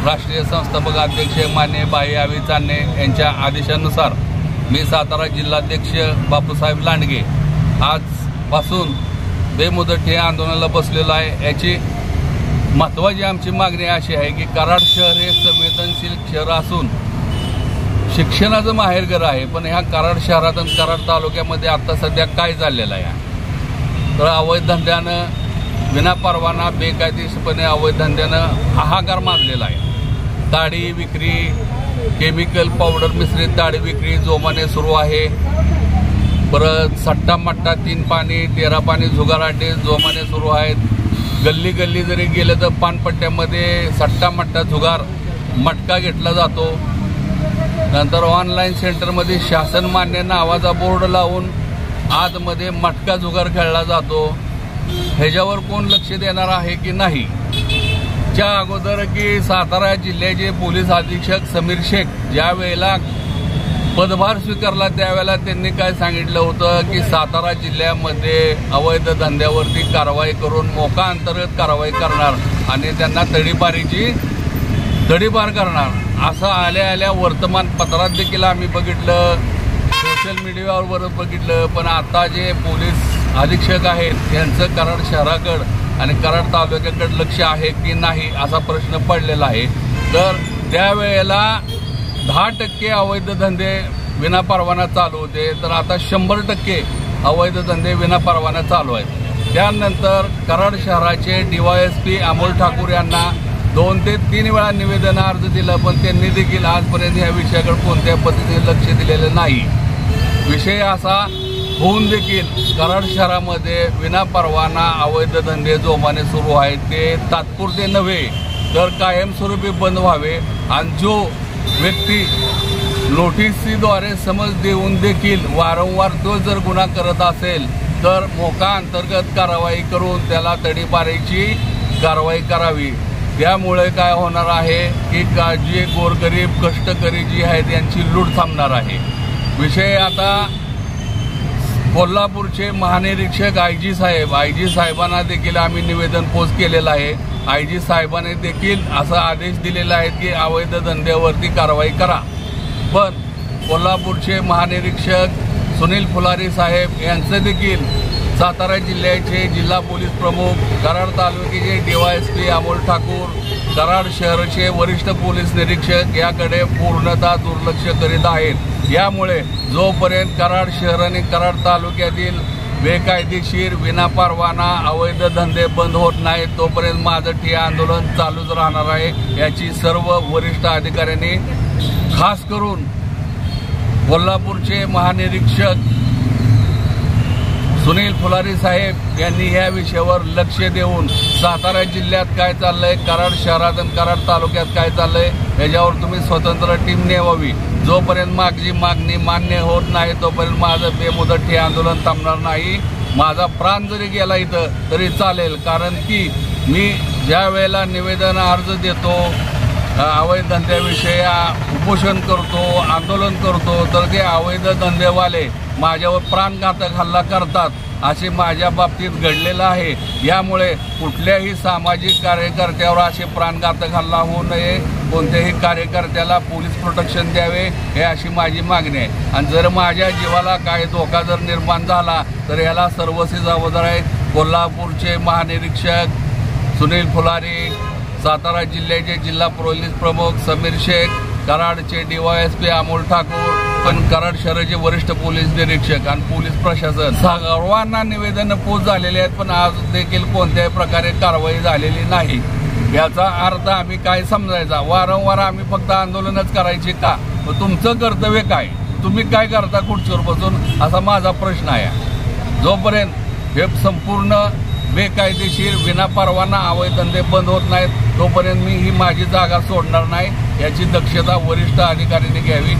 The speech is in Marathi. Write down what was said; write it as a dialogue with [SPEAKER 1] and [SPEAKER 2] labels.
[SPEAKER 1] राष्ट्रीय संस्थापक अध्यक्ष माननीय भाई आवी चांदणे यांच्या आदेशानुसार मी सातारा जिल्हाध्यक्ष बापूसाहेब लांडगे आजपासून बेमुदत हे आंदोलनाला बसलेलो आहे। याची महत्त्वाची आमची मागणी अशी आहे की कराड शहर हे संवेदनशील शहर असून शिक्षणाचं माहेरघर आहे, पण ह्या कराड शहरात आणि कराड तालुक्यामध्ये आता सध्या काय चाललेलं आहे तर अवैध धंद्यानं विनापरवाना बेकायदेशीरपणे अवैध धंद्यानं हाहाकार माजलेला आहे। दाढी विक्री, केमिकल पावडर मिश्रित दाढी विक्री जोमाने सुरू आहे। परत सट्टा मट्टा, 3 पाणी 13 पाणी जुगाराटे जोमाने सुरू आहेत। गल्ली गल्ली जरी गेलं तर पानपट्ट्यामध्ये सट्टा मट्टा जुगार मटका घेतला जातो। नंतर ऑनलाईन सेंटरमध्ये शासन मान्य नावाचा बोर्ड लावून आतमध्ये मटका जुगार खेळला जातो। ह्याच्यावर कोण लक्ष देणार आहे की नाही? च्या अगोदर की सातारा जिल्ह्याचे पोलीस अधीक्षक समीर शेख ज्या वेळेला पदभार स्वीकारला त्यावेळेला त्यांनी काय सांगितलं होतं की सातारा जिल्ह्यामध्ये अवैध धंद्यावरती कारवाई करून मोका अंतर्गत कारवाई करणार आणि त्यांना तडीपार करणार असं आल्या वर्तमानपत्रात देखील आम्ही बघितलं, सोशल मीडियावर बघितलं। पण आता जे पोलीस अधीक्षक आहेत त्यांचं कराड शहराकडं आणि कराड तालुक्याकडे लक्ष आहे की नाही असा प्रश्न पडलेला आहे। तर त्यावेळेला 10% अवैध धंदे विनापरवाना चालू होते, तर आता 100% अवैध धंदे विनापरवाना चालू आहेत। त्यानंतर कराड शहराचे DYSP अमोल ठाकूर यांना 2 ते 3 वेळा निवेदन अर्ज दिला, पण त्यांनी देखील आजपर्यंत या विषयाकडे कोणत्या पद्धतीने लक्ष दिलेलं नाही। विषय असा होऊन देखील कराड शहरामध्ये विनापरवाना अवैध धंदे जोमाने सुरू आहेत। ते तात्पुरते नव्हे तर कायमस्वरूपी बंद व्हावे आणि जो व्यक्ती नोटीसद्वारे समज देऊन देखील वारंवार तो जर गुन्हा करत असेल तर मोका अंतर्गत कारवाई करून त्याला तडीपारीची कारवाई करावी। त्यामुळे काय होणार आहे की जे गोरगरीब कष्टकरी जी आहेत यांची लूट थांबणार आहे। विषय आता कोल्हापूरचे महानिरीक्षक IG साहेबांना देखील आम्ही निवेदन पोच केलेलं आहे। IG साहेबांनी देखील असा आदेश दिलेला आहे की अवैध धंद्यावरती कारवाई करा। पण कोल्हापूरचे महानिरीक्षक सुनील फुलारी साहेब यांचं देखील सातारा जिल्ह्याचे जिल्हा पोलीस प्रमुख, कराड तालुक्याचे DYSP अमोल ठाकूर, कराड शहराचे वरिष्ठ पोलीस निरीक्षक याकडे पूर्णतः दुर्लक्ष करीत आहेत। यामुळे जोपर्यंत कराड शहर आणि कराड तालुक्यातील बेकायदेशीर विनापरवाना अवैध धंदे बंद होत नाहीत तोपर्यंत माझं ठिय्या आंदोलन चालूच राहणार आहे। याची सर्व वरिष्ठ अधिकाऱ्यांनी खास करून कोल्हापूरचे महानिरीक्षक सुनील फुलारी साहेब यांनी या विषयावर लक्ष देऊन सातारा जिल्ह्यात काय चाललंय, कराड शहरात आणि कराड तालुक्यात काय चाललंय याच्यावर तुम्ही स्वतंत्र टीम नेवावी। जोपर्यंत माझी मागणी मान्य होत नाही तोपर्यंत माझं बेमुदत हे आंदोलन थांबणार नाही। माझा प्राण जरी गेला इथं तरी चालेल, कारण की मी ज्या वेळेला निवेदन अर्ज देतो, अवैध धंद्याविषयी उपोषण करतो, आंदोलन करतो, तर ते अवैध धंदेवाले माझ्यावर प्राणघातक हल्ला करतात असे माझ्या बाबतीत घडलेलं आहे। यामुळे कुठल्याही सामाजिक कार्यकर्त्यावर असे प्राणघातक हल्ला होऊ नये, कोणत्याही कार्यकर्त्याला पोलीस प्रोटेक्शन द्यावे हे अशी माझी मागणी आहे। आणि जर माझ्या जीवाला काही धोका जर निर्माण झाला तर याला सर्वस्वी जबाबदार आहेत कोल्हापूरचे महानिरीक्षक सुनील फुलारी, सातारा जिल्ह्याचे जिल्हा पोलीस प्रमुख समीर शेख, कराडचे DYSP अमोल ठाकूर, पण कराड शहराचे वरिष्ठ पोलीस निरीक्षक आणि पोलीस प्रशासन सर्वांना निवेदन पोच झालेले आहेत, पण आज देखील कोणत्याही प्रकारे कारवाई झालेली नाही। याचा अर्थ आम्ही काय समजायचा? वारंवार आम्ही फक्त आंदोलनच करायचे का? तुमचं कर्तव्य काय? तुम्ही काय करता खुर्चीवर बसून असा माझा प्रश्न आहे। जोपर्यंत हे संपूर्ण बेकायदेशीर विनापरवाना अवैध धंदे बंद होत नाहीत तोपर्यंत मी ही माझी जागा सोडणार नाही। याची दक्षता वरिष्ठ अधिकाऱ्यांनी घ्यावी